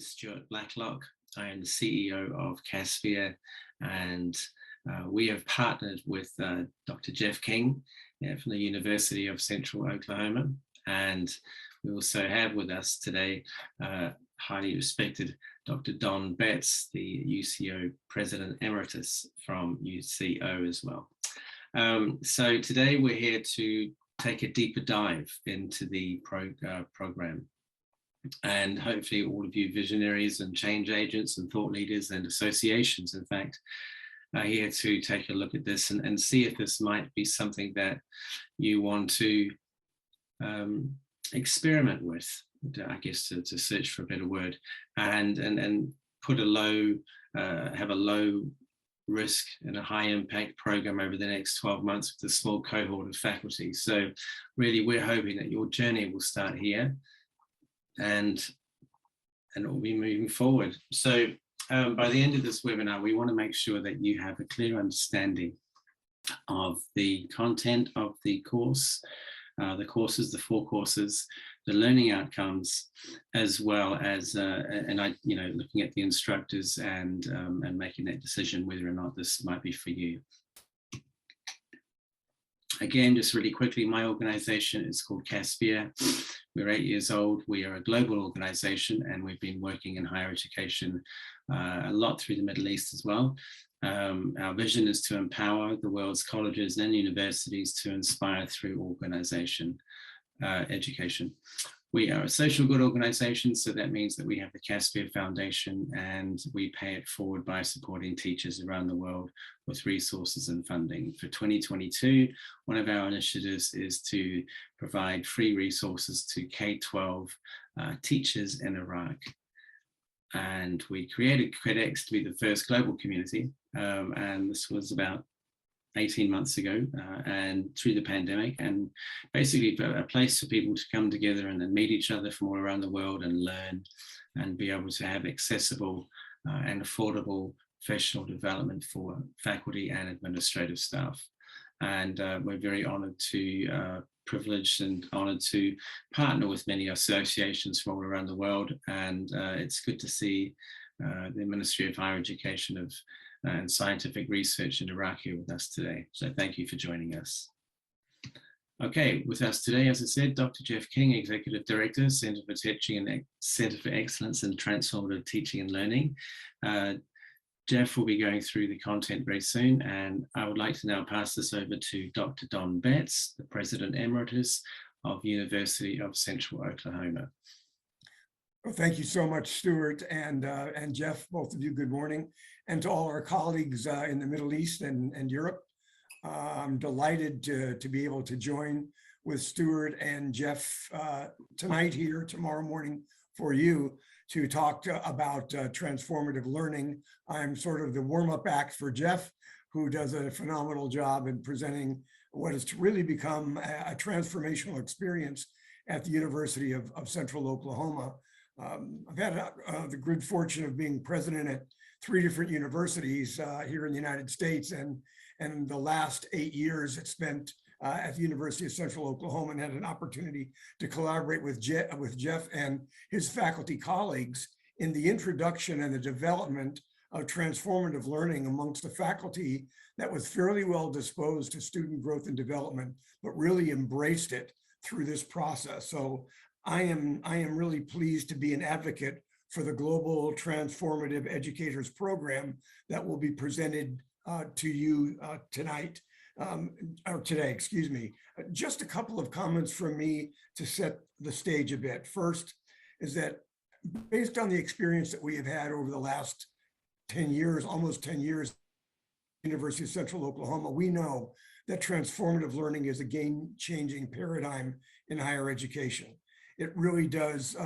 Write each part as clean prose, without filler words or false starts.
is Stuart Blacklock. I am the CEO of Caspia, and we have partnered with Dr. Jeff King from the University of Central Oklahoma. And we also have with us today highly respected Dr. Don Betts, the UCO President Emeritus from UCO as well. So today we're here to take a deeper dive into the program. And hopefully all of you visionaries and change agents and thought leaders and associations, in fact, are here to take a look at this and see if this might be something that you want to experiment with, I guess, to search for a better word, and put a low, have a low risk and a high impact program over the next 12 months with a small cohort of faculty. So really we're hoping that your journey will start here and it will be moving forward. So by the end of this webinar, we want to make sure that you have a clear understanding of the content of the course, the courses, the 4 courses, the learning outcomes, as well as looking at the instructors and making that decision whether or not this might be for you. Again, just really quickly, my organization is called Caspia. We're 8 years old. We are a global organization, and we've been working in higher education a lot through the Middle East as well. Our vision is to empower the world's colleges and universities to inspire through organization, education. We are a social good organization, so that means that we have the Caspia Foundation, and we pay it forward by supporting teachers around the world with resources and funding. For 2022, one of our initiatives is to provide free resources to K-12 teachers in Iraq. And we created CredX to be the first global community, and this was about 18 months ago, and through the pandemic, and basically a place for people to come together and then meet each other from all around the world and learn and be able to have accessible and affordable professional development for faculty and administrative staff. And we're very honored to, privileged and honored to partner with many associations from all around the world. And it's good to see the Ministry of Higher Education and Scientific Research in Iraq here with us today. So thank you for joining us. Okay, with us today, as I said, Dr. Jeff King, Executive Director, Center for Excellence in Transformative Teaching and Learning. Jeff will be going through the content very soon, and I would like to now pass this over to Dr. Don Betts, the President Emeritus of University of Central Oklahoma. Well, thank you so much, Stuart and Jeff, both of you, good morning. And to all our colleagues in the Middle East and Europe, I'm delighted to be able to join with Stuart and Jeff tonight here, tomorrow morning for you to talk about transformative learning. I'm sort of the warm-up act for Jeff, who does a phenomenal job in presenting what has really become a transformational experience at the University of Central Oklahoma. I've had the good fortune of being president at 3 different universities here in the United States, and the last 8 years it's spent at the University of Central Oklahoma, and had an opportunity to collaborate with Jeff and his faculty colleagues in the introduction and the development of transformative learning amongst the faculty that was fairly well disposed to student growth and development, but really embraced it through this process. So I am really pleased to be an advocate for the Global Transformative Educators Program that will be presented to you tonight, or today, excuse me. Just a couple of comments from me to set the stage a bit. First is that based on the experience that we have had over the last 10 years, almost 10 years, University of Central Oklahoma, we know that transformative learning is a game-changing paradigm in higher education. It really does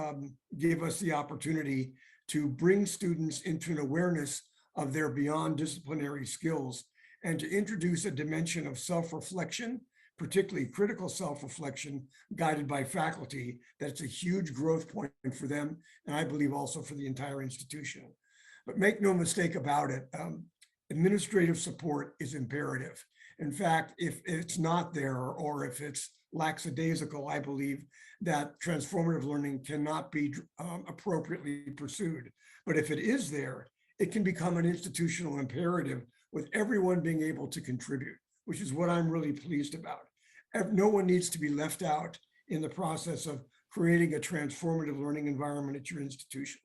give us the opportunity to bring students into an awareness of their beyond disciplinary skills and to introduce a dimension of self-reflection, particularly critical self-reflection guided by faculty. That's a huge growth point for them, and I believe also for the entire institution. But make no mistake about it, administrative support is imperative. In fact, if it's not there, or if it's lackadaisical, I believe that transformative learning cannot be appropriately pursued. But if it is there, it can become an institutional imperative with everyone being able to contribute, which is what I'm really pleased about. No one needs to be left out in the process of creating a transformative learning environment at your institution.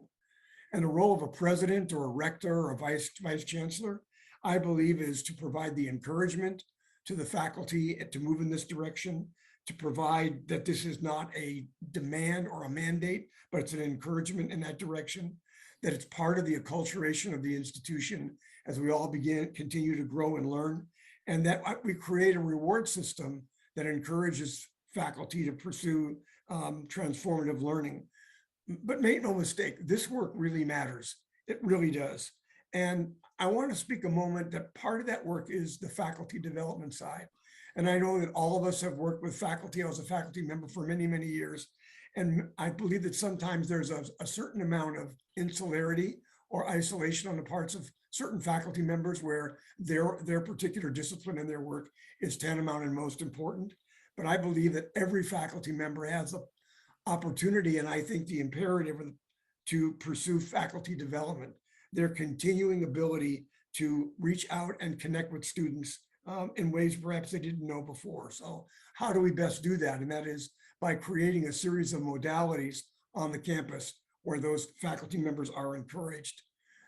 And the role of a president or a rector or a vice chancellor, I believe, is to provide the encouragement to the faculty to move in this direction, to provide that this is not a demand or a mandate, but it's an encouragement in that direction, that it's part of the acculturation of the institution as we all continue to grow and learn, and that we create a reward system that encourages faculty to pursue transformative learning. But make no mistake, this work really matters. It really does. And I want to speak a moment that part of that work is the faculty development side. And I know that all of us have worked with faculty. I was a faculty member for many, many years. And I believe that sometimes there's a certain amount of insularity or isolation on the parts of certain faculty members where their particular discipline and their work is tantamount and most important. But I believe that every faculty member has the opportunity, and I think the imperative to pursue faculty development, their continuing ability to reach out and connect with students in ways perhaps they didn't know before. So how do we best do that? And that is by creating a series of modalities on the campus where those faculty members are encouraged.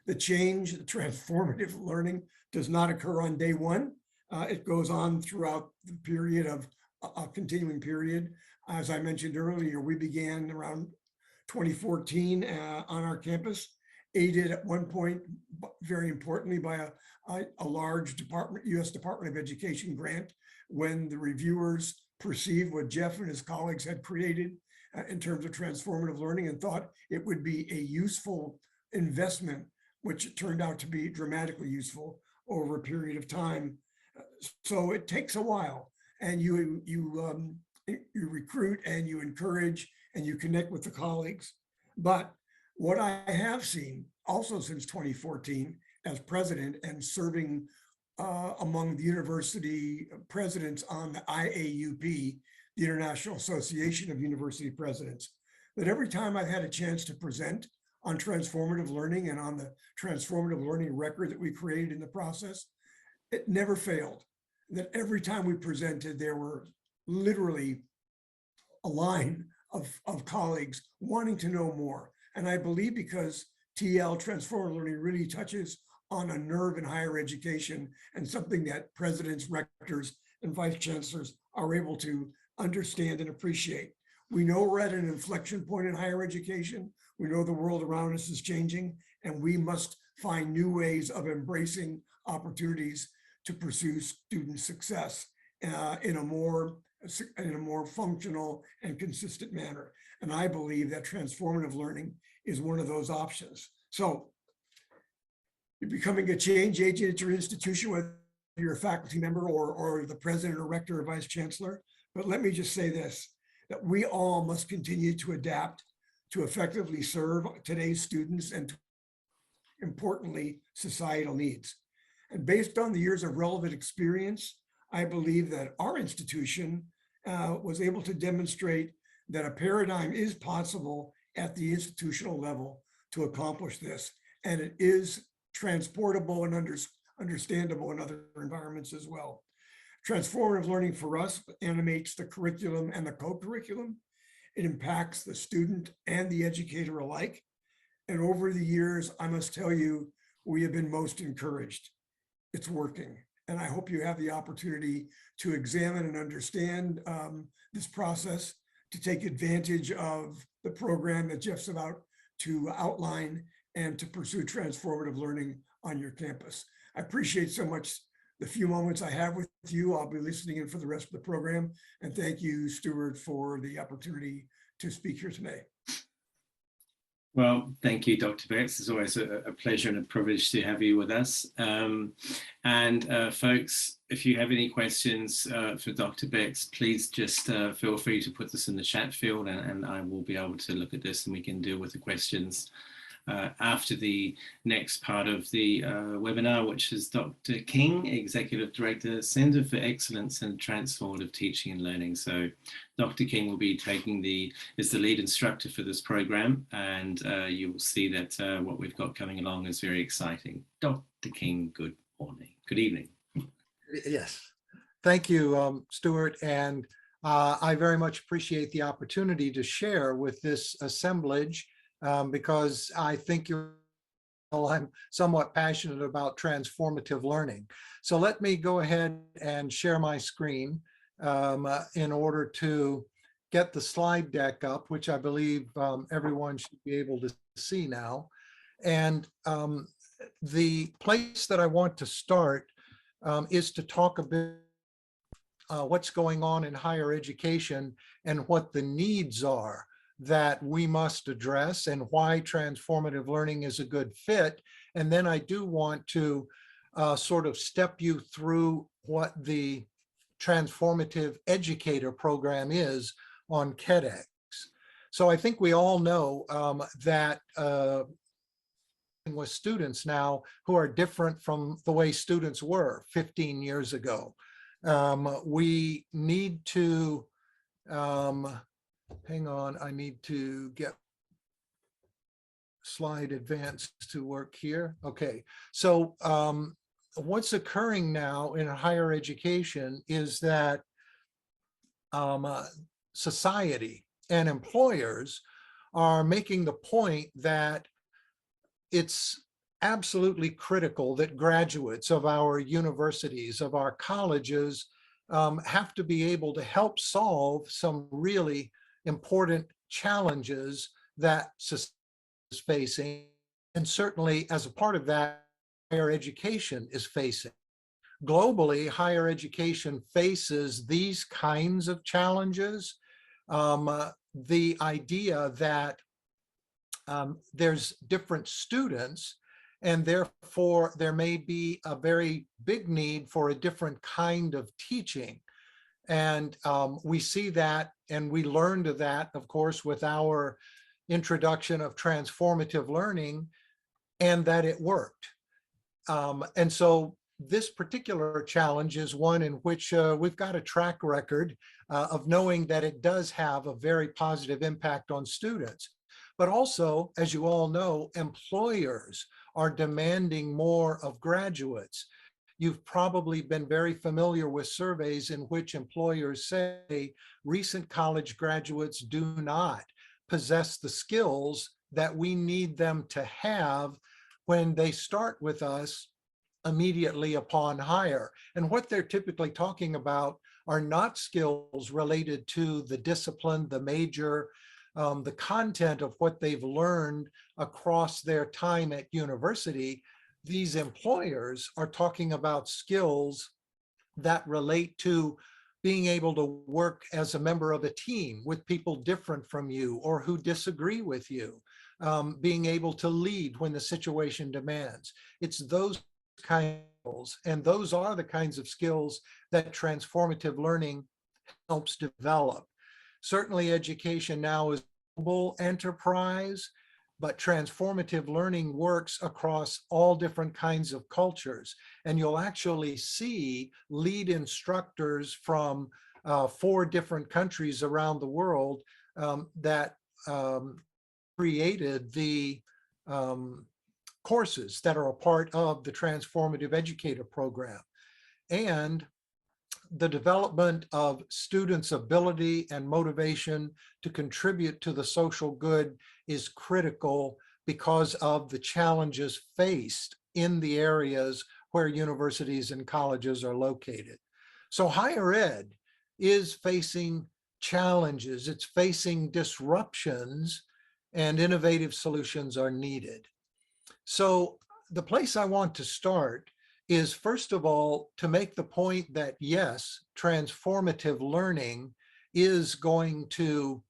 The change, the transformative learning does not occur on day one. It goes on throughout the period of a continuing period. As I mentioned earlier, we began around 2014 on our campus, aided at one point, very importantly, by a large U.S. Department of Education grant when the reviewers perceived what Jeff and his colleagues had created in terms of transformative learning and thought it would be a useful investment, which it turned out to be dramatically useful over a period of time. So it takes a while, and you recruit and you encourage and you connect with the colleagues. But what I have seen also since 2014 as president and serving among the university presidents on the IAUP, the International Association of University Presidents, that every time I've had a chance to present on transformative learning and on the transformative learning record that we created in the process, it never failed. That every time we presented, there were literally a line of colleagues wanting to know more. And I believe because TL, transformative learning, really touches on a nerve in higher education and something that presidents, rectors, and vice chancellors are able to understand and appreciate. We know we're at an inflection point in higher education. We know the world around us is changing, and we must find new ways of embracing opportunities to pursue student success in a more functional and consistent manner. And I believe that transformative learning is one of those options. So you're becoming a change agent at your institution, whether you're a faculty member or the president or rector or vice chancellor. But let me just say this, that we all must continue to adapt to effectively serve today's students and, importantly, societal needs. And based on the years of relevant experience, I believe that our institution was able to demonstrate that a paradigm is possible at the institutional level to accomplish this. And it is transportable and understandable in other environments as well. Transformative learning for us animates the curriculum and the co-curriculum. It impacts the student and the educator alike. And over the years, I must tell you, we have been most encouraged. It's working. And I hope you have the opportunity to examine and understand this process, to take advantage of the program that Jeff's about to outline, and to pursue transformative learning on your campus. I appreciate so much the few moments I have with you. I'll be listening in for the rest of the program. And thank you, Stuart, for the opportunity to speak here today. Well, thank you, Dr. Betts. It's always a pleasure and a privilege to have you with us. Folks, if you have any questions for Dr. Betts, please just feel free to put this in the chat field, and I will be able to look at this and we can deal with the questions after the next part of the webinar, which is Dr. King, Executive Director, Center for Excellence in Transformative Teaching and Learning. So Dr. King will be is the lead instructor for this program, and you will see that what we've got coming along is very exciting. Dr. King, good morning, good evening. Yes, thank you, Stuart, and I very much appreciate the opportunity to share with this assemblage because I think I'm somewhat passionate about transformative learning. So let me go ahead and share my screen in order to get the slide deck up, which I believe everyone should be able to see now. And the place that I want to start is to talk a bit what's going on in higher education and what the needs are that we must address and why transformative learning is a good fit. And then I do want to sort of step you through what the Transformative Educator Program is on KEDx. So I think we all know that with students now who are different from the way students were 15 years ago. We need to, hang on, I need to get slide advanced to work here. Okay, so what's occurring now in higher education is that society and employers are making the point that it's absolutely critical that graduates of our universities, of our colleges, have to be able to help solve some really important challenges that society is facing. And certainly as a part of that, higher education is facing. Globally, higher education faces these kinds of challenges. The idea that there's different students and therefore there may be a very big need for a different kind of teaching. And we see that and we learned of that, of course, with our introduction of transformative learning and that it worked. And so this particular challenge is one in which we've got a track record of knowing that it does have a very positive impact on students. But also, as you all know, employers are demanding more of graduates. You've probably been very familiar with surveys in which employers say recent college graduates do not possess the skills that we need them to have when they start with us immediately upon hire. And what they're typically talking about are not skills related to the discipline, the major, the content of what they've learned across their time at university. These employers are talking about skills that relate to being able to work as a member of a team with people different from you or who disagree with you, being able to lead when the situation demands. It's those kinds of skills, and those are the kinds of skills that transformative learning helps develop. Certainly education now is a global enterprise, but transformative learning works across all different kinds of cultures. And you'll actually see lead instructors from 4 different countries around the world that created the courses that are a part of the Transformative Educator Program. And the development of students' ability and motivation to contribute to the social good is critical because of the challenges faced in the areas where universities and colleges are located. So higher ed is facing challenges, it's facing disruptions, and innovative solutions are needed. So the place I want to start is, first of all, to make the point that yes, transformative learning is going to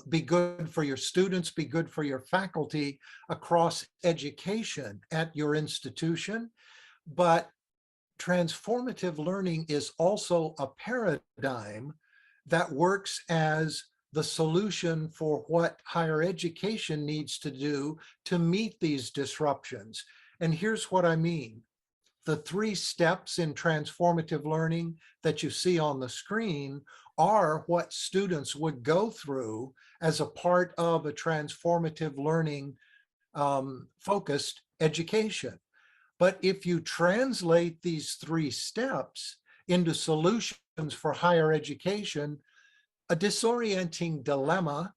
be good for your students, be good for your faculty across education at your institution. But transformative learning is also a paradigm that works as the solution for what higher education needs to do to meet these disruptions. And here's what I mean. The 3 steps in transformative learning that you see on the screen are what students would go through as a part of a transformative learning focused education. But if you translate these 3 steps into solutions for higher education, a disorienting dilemma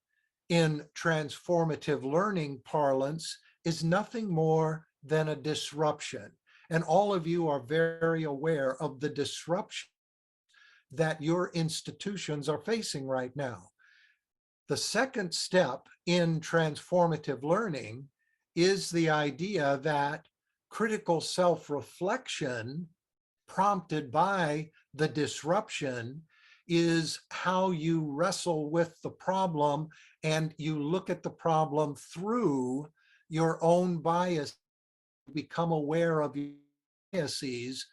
in transformative learning parlance is nothing more than a disruption. And all of you are very aware of the disruption that your institutions are facing right now. The second step in transformative learning is the idea that critical self-reflection prompted by the disruption is how you wrestle with the problem and you look at the problem through your own bias, become aware of your biases.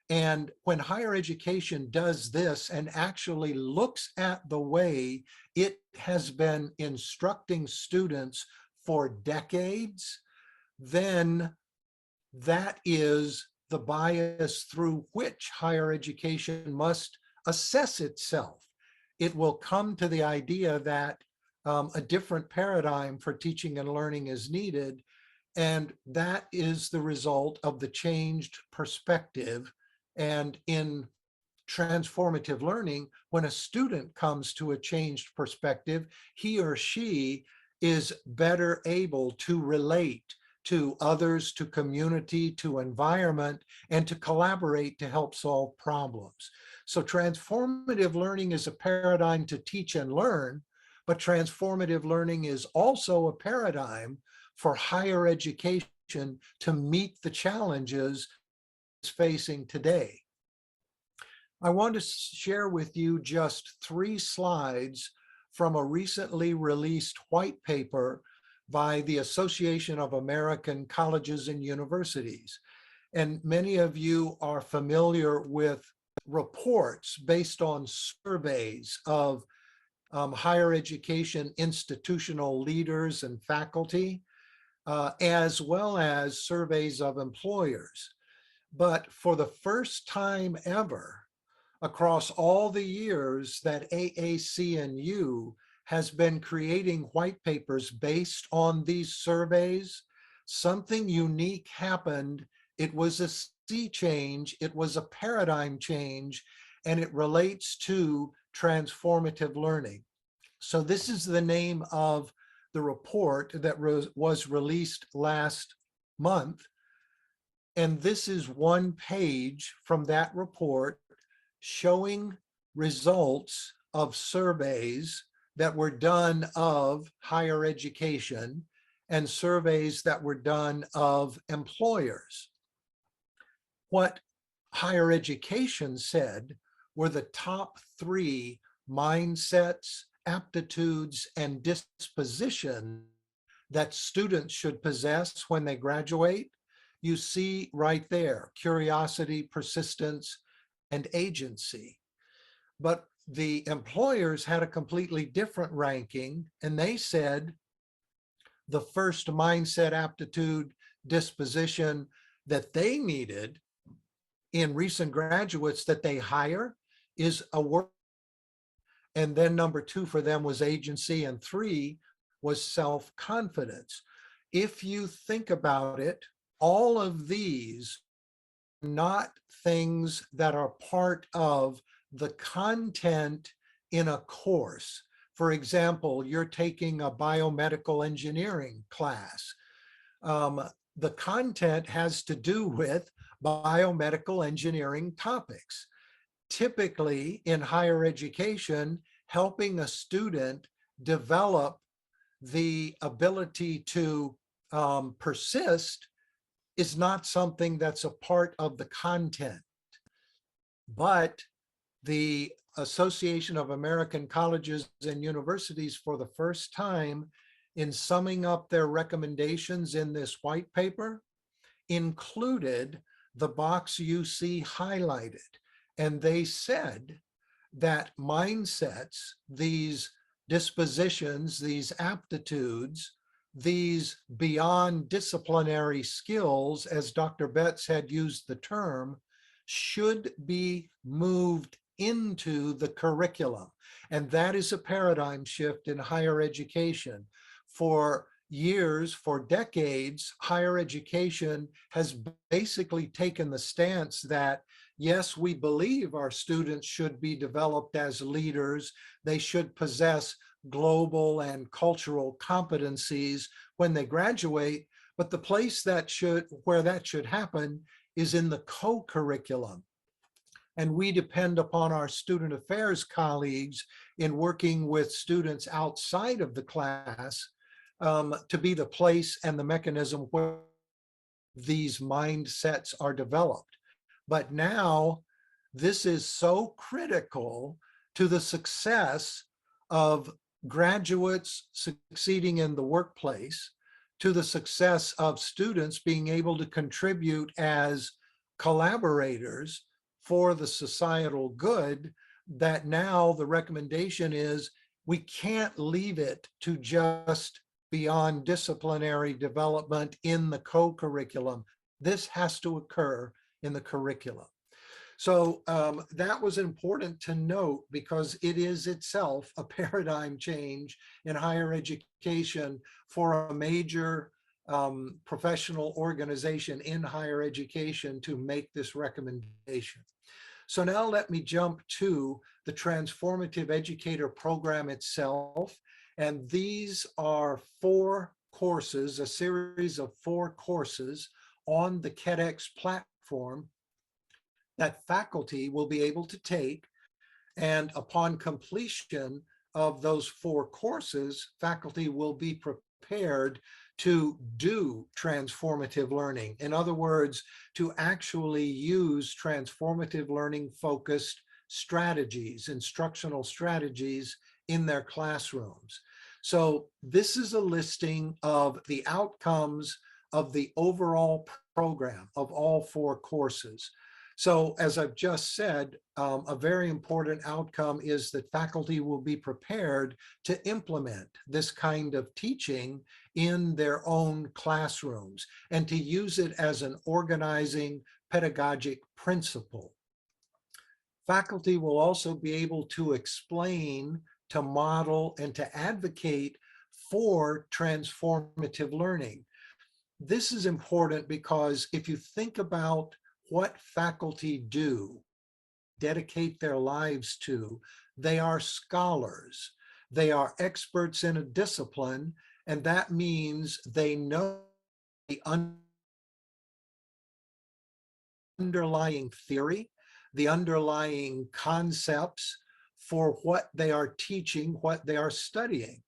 And when higher education does this and actually looks at the way it has been instructing students for decades, then that is the bias through which higher education must assess itself. It will come to the idea that a different paradigm for teaching and learning is needed, and that is the result of the changed perspective. And in transformative learning, when a student comes to a changed perspective, he or she is better able to relate to others, to community, to environment, and to collaborate to help solve problems. So transformative learning is a paradigm to teach and learn, but transformative learning is also a paradigm for higher education to meet the challenges it's facing today. I want to share with you just 3 slides from a recently released white paper by the Association of American Colleges and Universities. And many of you are familiar with reports based on surveys of higher education institutional leaders and faculty, as well as surveys of employers. But for the first time ever, across all the years that AAC&U has been creating white papers based on these surveys, something unique happened. It was a sea change, it was a paradigm change, and it relates to transformative learning. So this is the name of the report that was released last month. And this is one page from that report showing results of surveys that were done of higher education and surveys that were done of employers. What higher education said were the top 3 mindsets, aptitudes, and dispositions that students should possess when they graduate. You see right there, curiosity, persistence, and agency. But the employers had a completely different ranking, and they said the first mindset, aptitude, disposition that they needed in recent graduates that they hire is a work. And then number 2 for them was agency, and 3 was self-confidence. If you think about it, all of these are not things that are part of the content in a course. For example, you're taking a biomedical engineering class. The content has to do with biomedical engineering topics. Typically in higher education, helping a student develop the ability to persist is not something that's a part of the content. But the Association of American Colleges and Universities, for the first time, in summing up their recommendations in this white paper, included the box you see highlighted. And they said that mindsets, these dispositions, these aptitudes, these beyond disciplinary skills, as Dr. Betts had used the term, should be moved into the curriculum. And that is a paradigm shift in higher education. For years, for decades, higher education has basically taken the stance that, yes, we believe our students should be developed as leaders. They should possess global and cultural competencies when they graduate, but the place where that should happen is in the co-curriculum. And we depend upon our student affairs colleagues in working with students outside of the class to be the place and the mechanism where these mindsets are developed. But now this is so critical to the success of graduates succeeding in the workplace, to the success of students being able to contribute as collaborators for the societal good, that now the recommendation is we can't leave it to just beyond disciplinary development in the co-curriculum. This has to occur in the curriculum. So that was important to note because it is itself a paradigm change in higher education for a major professional organization in higher education to make this recommendation. So now let me jump to the Transformative Educator Program itself. And these are 4 courses, a series of 4 courses on the KEDx platform that faculty will be able to take. And upon completion of those 4 courses, faculty will be prepared to do transformative learning. In other words, to actually use transformative learning focused strategies, instructional strategies in their classrooms. So this is a listing of the outcomes of the overall program of all 4 courses. So as I've just said, a very important outcome is that faculty will be prepared to implement this kind of teaching in their own classrooms and to use it as an organizing pedagogic principle. Faculty will also be able to explain, to model, and to advocate for transformative learning. This is important because if you think about what faculty do, dedicate their lives to, they are scholars. They are experts in a discipline, and that means they know the underlying theory, the underlying concepts for what they are teaching, what they are studying.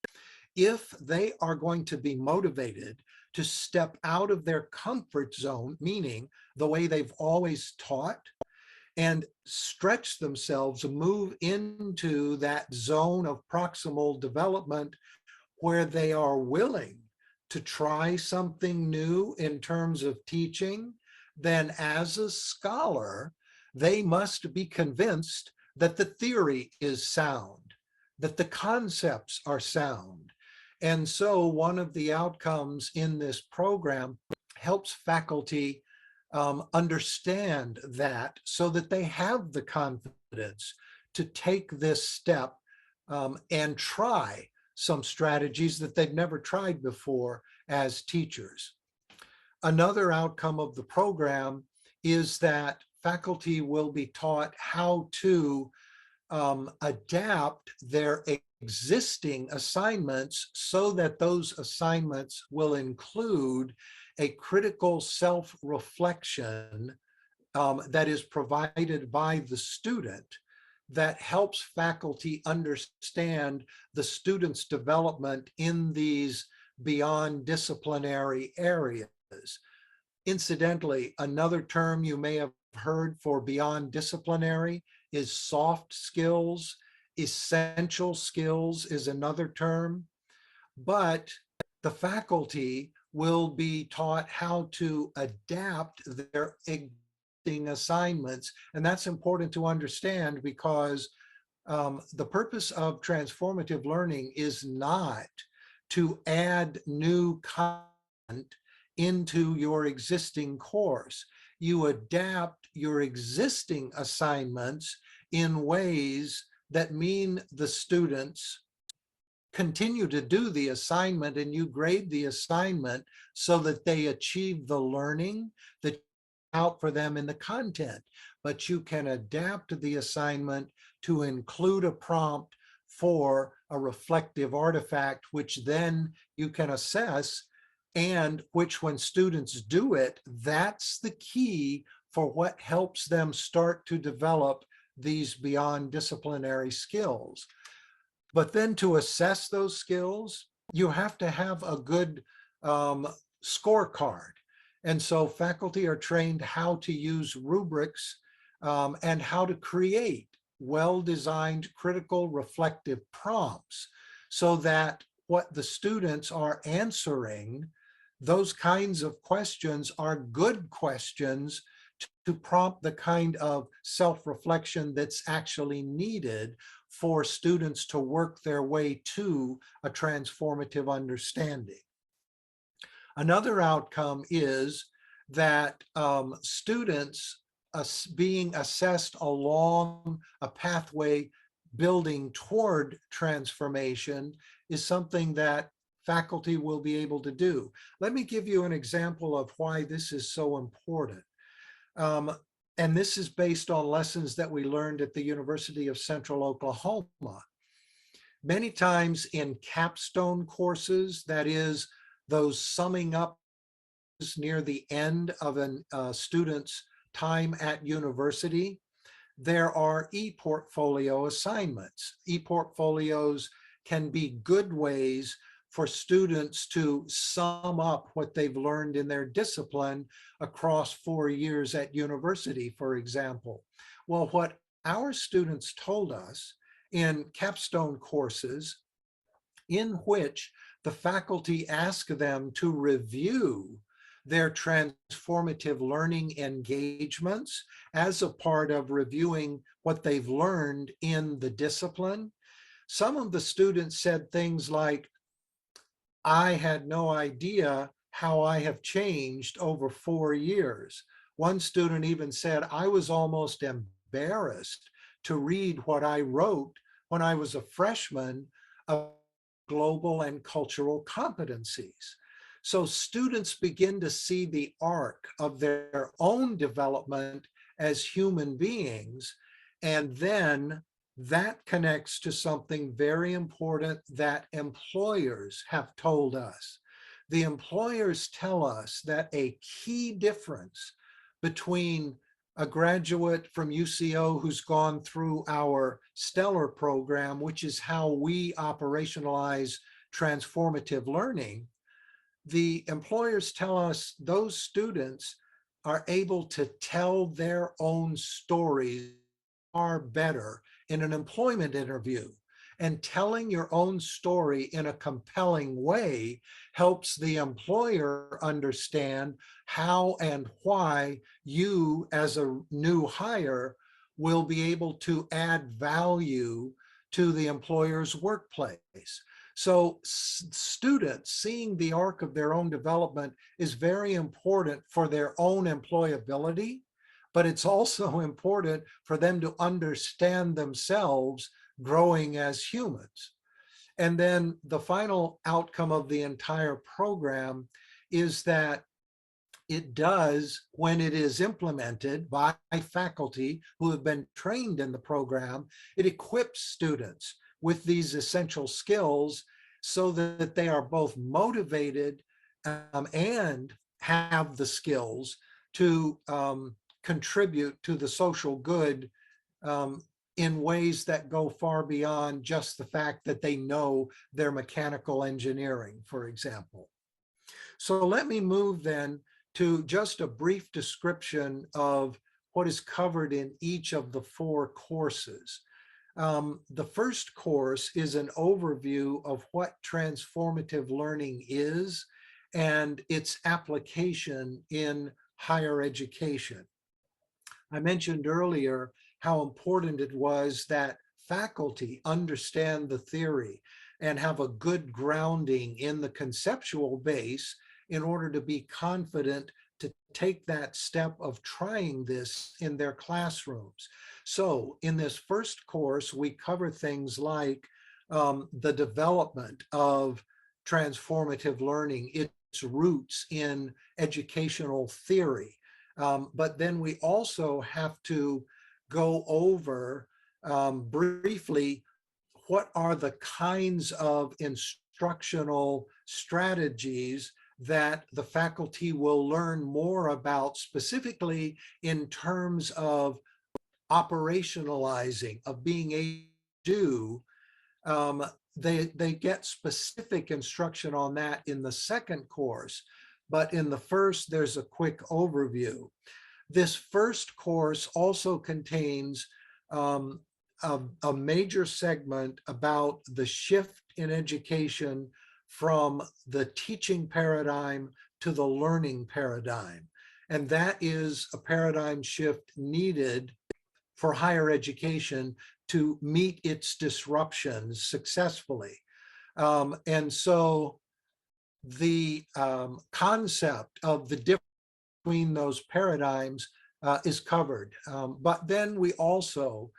If they are going to be motivated to step out of their comfort zone, meaning the way they've always taught, and stretch themselves, move into that zone of proximal development where they are willing to try something new in terms of teaching, then as a scholar, they must be convinced that the theory is sound, that the concepts are sound. And so one of the outcomes in this program helps faculty understand that so that they have the confidence to take this step and try some strategies that they've never tried before as teachers. Another outcome of the program is that faculty will be taught how to adapt their existing assignments so that those assignments will include a critical self-reflection that is provided by the student that helps faculty understand the student's development in these beyond disciplinary areas. Incidentally, another term you may have heard for beyond disciplinary is soft skills. Essential skills is another term, but the faculty will be taught how to adapt their existing assignments. And that's important to understand because The purpose of transformative learning is not to add new content into your existing course. You adapt your existing assignments in ways that mean the students continue to do the assignment, and you grade the assignment so that they achieve the learning that out for them in the content. But you can adapt the assignment to include a prompt for a reflective artifact, which then you can assess, and which, when students do it, that's the key for what helps them start to develop these beyond disciplinary skills. But then to assess those skills, you have to have a good scorecard. And so faculty are trained how to use rubrics and how to create well-designed critical reflective prompts so that what the students are answering, those kinds of questions, are good questions to prompt the kind of self-reflection that's actually needed for students to work their way to a transformative understanding. Another outcome is that students being assessed along a pathway building toward transformation is something that faculty will be able to do. Let me give you an example of why this is so important. And this is based on lessons that we learned at the University of Central Oklahoma. Many times in capstone courses, that is, those summing up near the end of a student's time at university, there are e-portfolio assignments. E-portfolios can be good ways for students to sum up what they've learned in their discipline across 4 years at university, for example. Well, what our students told us in capstone courses, in which the faculty ask them to review their transformative learning engagements as a part of reviewing what they've learned in the discipline, some of the students said things like, "I had no idea how I have changed over 4 years." One student even said, "I was almost embarrassed to read what I wrote when I was a freshman of global and cultural competencies." So students begin to see the arc of their own development as human beings, and then that connects to something very important that employers have told us. The employers tell us that a key difference between a graduate from UCO who's gone through our Stellar program, which is how we operationalize transformative learning, the employers tell us those students are able to tell their own stories far better in an employment interview. And telling your own story in a compelling way helps the employer understand how and why you, as a new hire, will be able to add value to the employer's workplace. So students seeing the arc of their own development is very important for their own employability, but it's also important for them to understand themselves growing as humans. And then the final outcome of the entire program is that it does, when it is implemented by faculty who have been trained in the program, it equips students with these essential skills so that they are both motivated and have the skills to contribute to the social good in ways that go far beyond just the fact that they know their mechanical engineering, for example. So let me move then to just a brief description of what is covered in each of the 4 courses. The first course is an overview of what transformative learning is and its application in higher education. I mentioned earlier how important it was that faculty understand the theory and have a good grounding in the conceptual base in order to be confident to take that step of trying this in their classrooms. So in this first course, we cover things like the development of transformative learning, its roots in educational theory. But then we also have to go over briefly what are the kinds of instructional strategies that the faculty will learn more about, specifically in terms of operationalizing, of being able to do. They get specific instruction on that in the second course, but in the first, there's a quick overview. This first course also contains a major segment about the shift in education from the teaching paradigm to the learning paradigm. And that is a paradigm shift needed for higher education to meet its disruptions successfully. And so the concept of the difference between those paradigms is covered. But then we also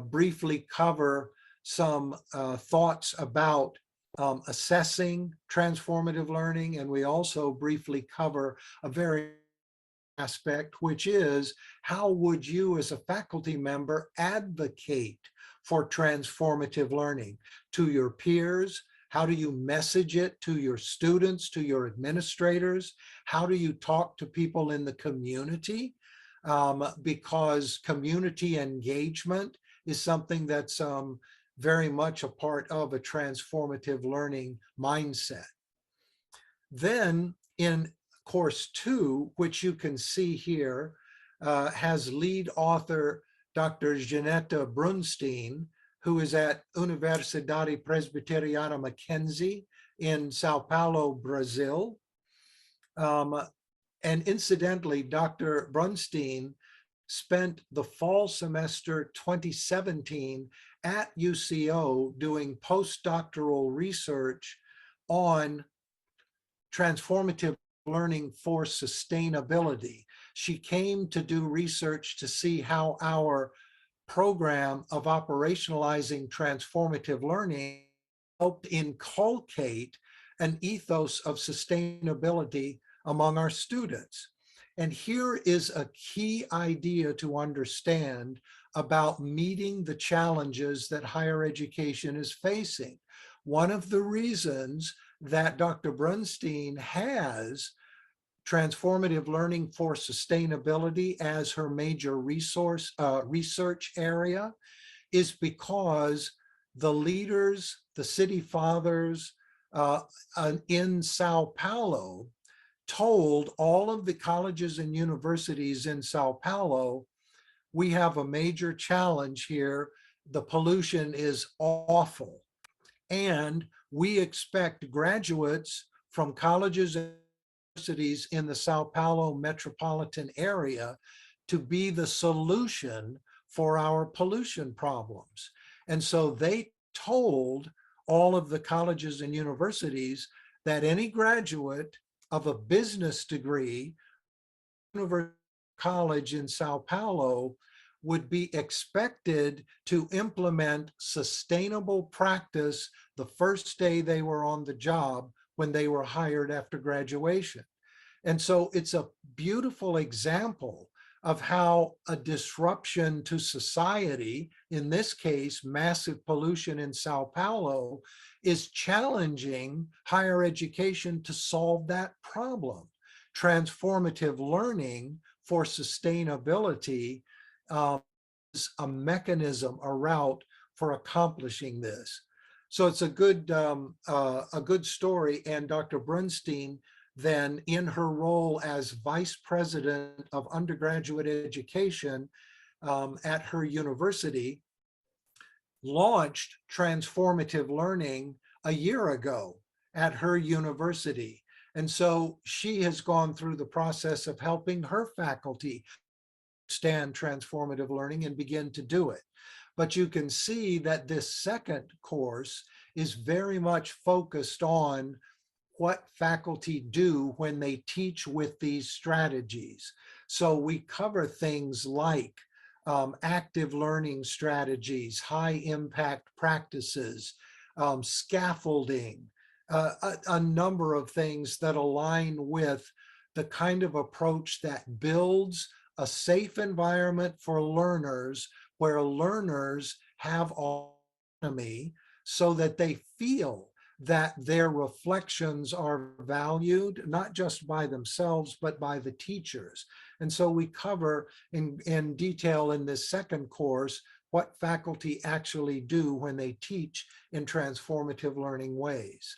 briefly cover some thoughts about assessing transformative learning. And we also briefly cover a very aspect, which is how would you as a faculty member advocate for transformative learning to your peers? How do you message it to your students, to your administrators? How do you talk to people in the community? Because community engagement is something that's very much a part of a transformative learning mindset. Then in course 2, which you can see here, has lead author Dr. Janetta Brunstein, who is at Universidade Presbiteriana Mackenzie in Sao Paulo, Brazil. And incidentally, Dr. Brunstein spent the fall semester 2017 at UCO doing postdoctoral research on transformative learning for sustainability. She came to do research to see how our program of operationalizing transformative learning helped inculcate an ethos of sustainability among our students. And here is a key idea to understand about meeting the challenges that higher education is facing. One of the reasons that Dr. Brunstein has transformative learning for sustainability as her major research area is because the leaders, the city fathers in Sao Paulo told all of the colleges and universities in Sao Paulo, we have a major challenge here. The pollution is awful. And we expect graduates from colleges and universities in the Sao Paulo metropolitan area to be the solution for our pollution problems. And so they told all of the colleges and universities that any graduate of a business degree, university college in Sao Paulo would be expected to implement sustainable practice the first day they were on the job when they were hired after graduation. And so it's a beautiful example of how a disruption to society, in this case, massive pollution in Sao Paulo, is challenging higher education to solve that problem. Transformative learning for sustainability is a mechanism, a route for accomplishing this. So it's a good story. And Dr. Brunstein then, in her role as Vice President of Undergraduate Education at her university, launched transformative learning a year ago at her university. And so she has gone through the process of helping her faculty understand transformative learning and begin to do it. But you can see that this second course is very much focused on what faculty do when they teach with these strategies. So we cover things like active learning strategies, high impact practices, scaffolding, a number of things that align with the kind of approach that builds a safe environment for learners, where learners have autonomy so that they feel that their reflections are valued, not just by themselves, but by the teachers. And so we cover in detail in this second course what faculty actually do when they teach in transformative learning ways.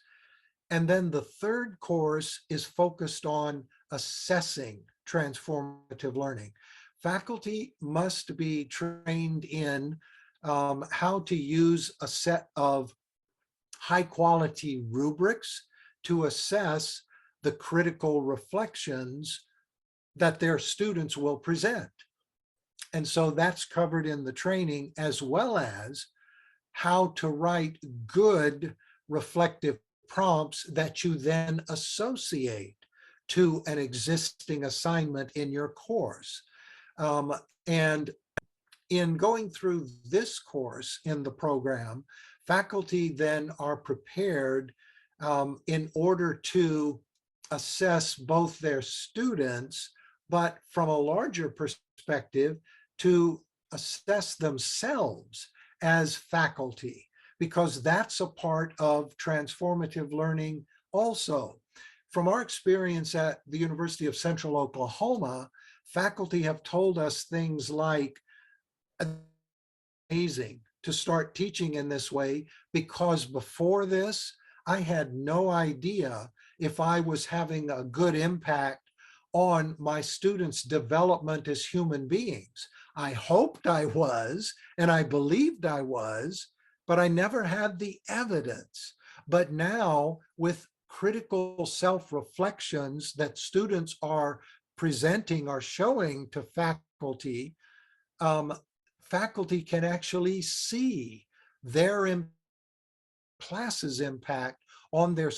And then the third course is focused on assessing transformative learning. Faculty must be trained in how to use a set of high quality rubrics to assess the critical reflections that their students will present. And so that's covered in the training, as well as how to write good reflective prompts that you then associate to an existing assignment in your course. And in going through this course in the program, faculty then are prepared in order to assess both their students, but from a larger perspective, to assess themselves as faculty, because that's a part of transformative learning also. From our experience at the University of Central Oklahoma, faculty have told us things like, amazing to start teaching in this way, because before this, I had no idea if I was having a good impact on my students' development as human beings. I hoped I was, and I believed I was, but I never had the evidence. But now, with critical self-reflections that students are presenting or showing to faculty, faculty can actually see their class's impact on their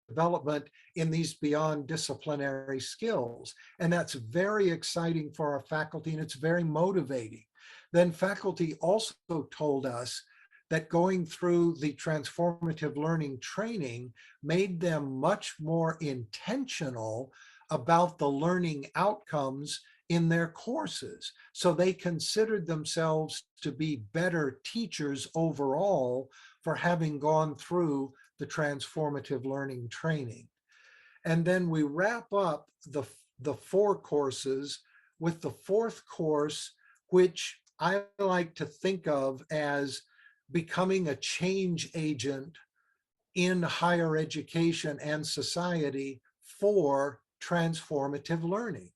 development in these beyond disciplinary skills. And that's very exciting for our faculty, and it's very motivating. Then faculty also told us that going through the transformative learning training made them much more intentional about the learning outcomes in their courses. So they considered themselves to be better teachers overall for having gone through the transformative learning training. And then we wrap up the 4 courses with the 4th course, which I like to think of as becoming a change agent in higher education and society for transformative learning.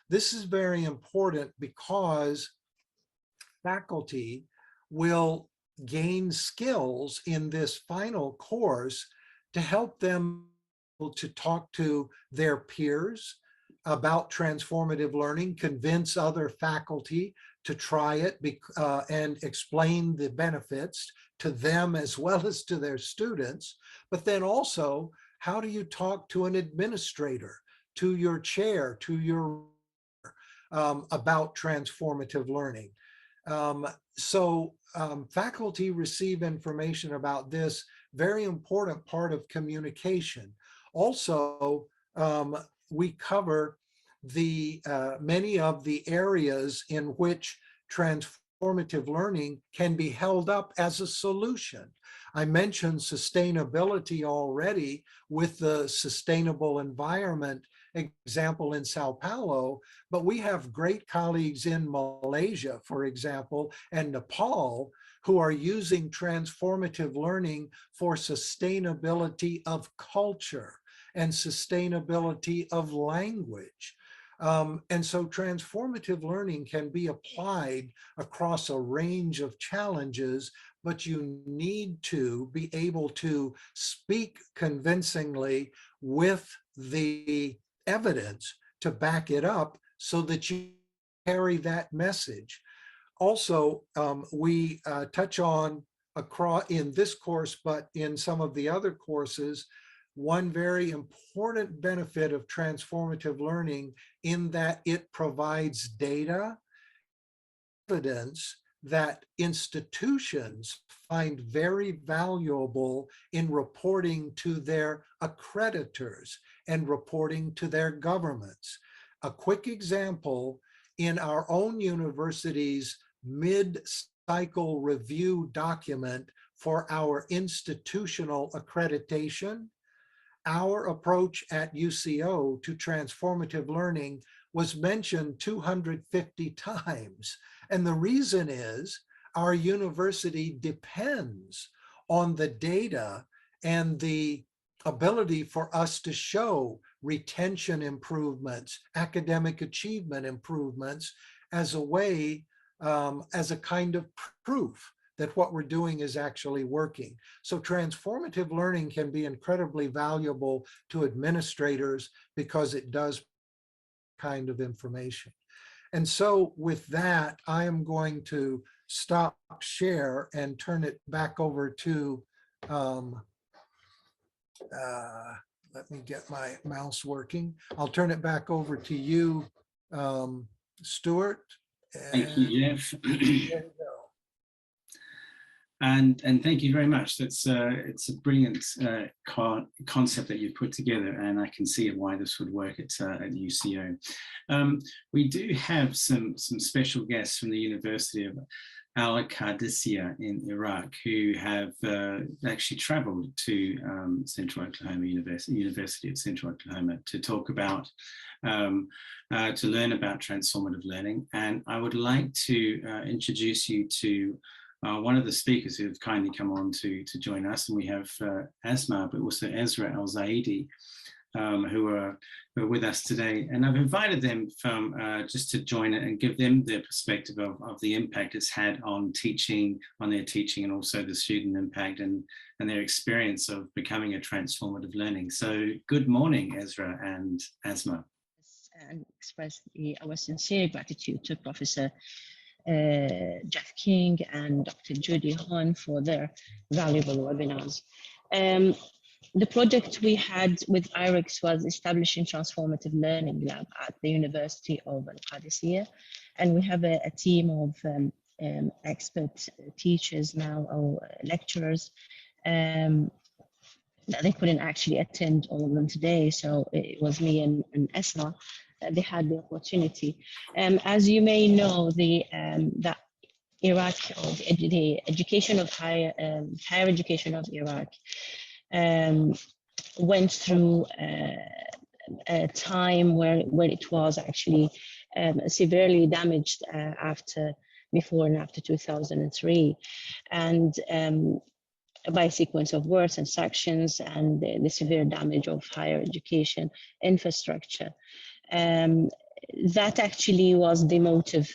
This is very important because faculty will gain skills in this final course to help them to talk to their peers about transformative learning, convince other faculty to try it and explain the benefits to them as well as to their students. But then also, how do you talk to an administrator, to your chair, to your about transformative learning? Faculty receive information about this very important part of communication. Also, we cover the many of the areas in which transformative learning can be held up as a solution. I mentioned sustainability already with the sustainable environment example in Sao Paulo, but we have great colleagues in Malaysia, for example, and Nepal, who are using transformative learning for sustainability of culture and sustainability of language. And so transformative learning can be applied across a range of challenges, but you need to be able to speak convincingly with the evidence to back it up so that you carry that message. Also, we touch on across in this course, but in some of the other courses, one very important benefit of transformative learning in that it provides data, evidence that institutions find very valuable in reporting to their accreditors and reporting to their governments. A quick example, in our own university's mid-cycle review document for our institutional accreditation, our approach at UCO to transformative learning was mentioned 250 times. And the reason is our university depends on the data and the ability for us to show retention improvements, academic achievement improvements as a way, as a kind of proof that what we're doing is actually working. So transformative learning can be incredibly valuable to administrators because it does kind of information. And so with that, I am going to stop share and turn it back over to, let me get my mouse working. I'll turn it back over to you, Stuart. Thank you, Jeff. There you go. And thank you very much. It's a brilliant concept that you've put together, and I can see why this would work at UCO. We do have some special guests from the University of Al-Qadisiyah in Iraq who have actually traveled to Central Oklahoma University of Central Oklahoma to talk about, to learn about transformative learning. And I would like to introduce you to one of the speakers who have kindly come on to join us. And we have Asma, but also Ezra Al-Zaidi, who are with us today. And I've invited them from just to join it and give them their perspective of the impact it's had on teaching, on their teaching, and also the student impact and their experience of becoming a transformative learning. So good morning, Ezra and Asma. And express our sincere gratitude to Professor Jeff King and Dr. Judy Hahn for their valuable webinars. The project we had with IREX was establishing Transformative Learning Lab at the University of Al-Qadisiyah, and we have a team of expert teachers now, or lecturers, that they couldn't actually attend all of them today, so it was me and Esma. They had the opportunity. As you may know, that Iraq, or the education of higher education of Iraq, went through a time where it was actually severely damaged before and after 2003, and by a sequence of wars and sanctions and the severe damage of higher education infrastructure. That actually was the motive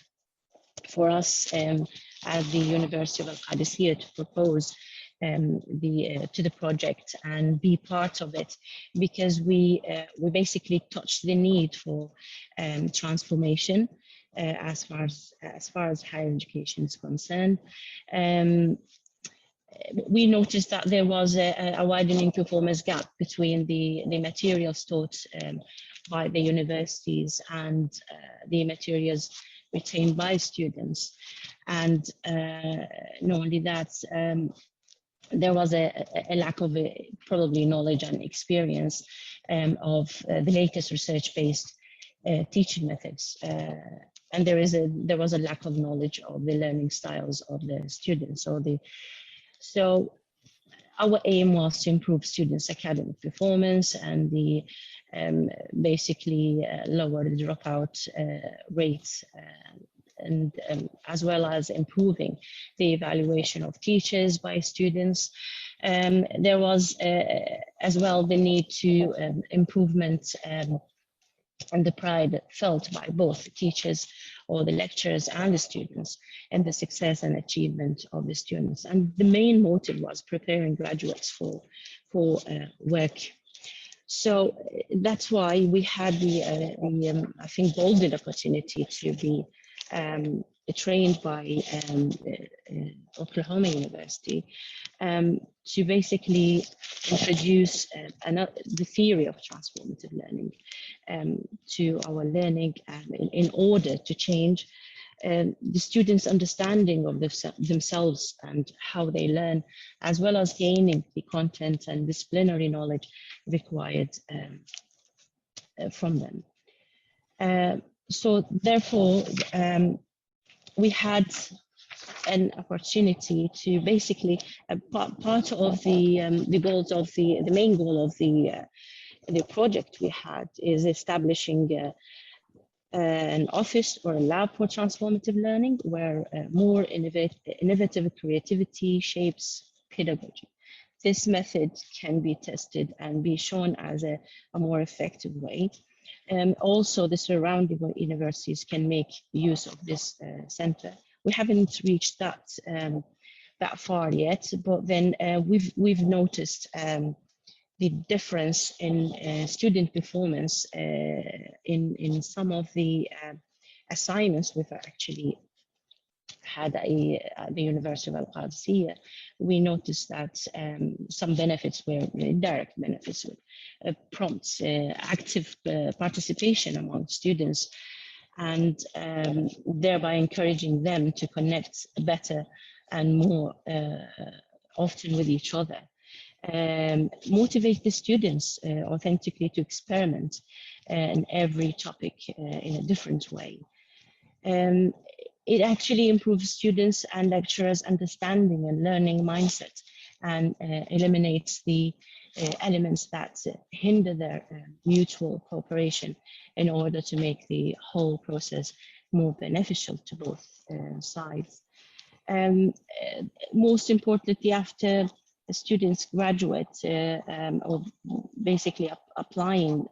for us at the University of Al-Qadisiyah to propose to the project and be part of it, because we basically touched the need for transformation as far as higher education is concerned. We noticed that there was a widening performance gap between the materials taught by the universities and the materials retained by students. And not only that, there was a lack of probably knowledge and experience of the latest research-based teaching methods. And there was a lack of knowledge of the learning styles of the students. So our aim was to improve students' academic performance and basically lower the dropout rates, and as well as improving the evaluation of teachers by students. There was as well the need to improvement and the pride felt by both the teachers or the lecturers and the students and the success and achievement of the students. And the main motive was preparing graduates for work. So that's why we had the I think, golden opportunity to be trained by Oklahoma University to basically introduce the theory of transformative learning to our learning in order to change the students' understanding of themselves and how they learn, as well as gaining the content and disciplinary knowledge required from them. So therefore, we had an opportunity to basically part of the goals of the main goal of the project we had is establishing an office or a lab for transformative learning where more innovative creativity shapes pedagogy. This method can be tested and be shown as a more effective way. Also, the surrounding universities can make use of this center. We haven't reached that far yet, but then we've noticed the difference in student performance in some of the assignments we've actually had at the University of Al-Qadisiyah. We noticed that some benefits were direct benefits with prompts, active participation among students, and thereby encouraging them to connect better and more often with each other. Motivate the students authentically to experiment in every topic in a different way. It actually improves students and lecturers' understanding and learning mindset and eliminates the elements that hinder their mutual cooperation in order to make the whole process more beneficial to both sides. Most importantly, after the students graduate or basically applying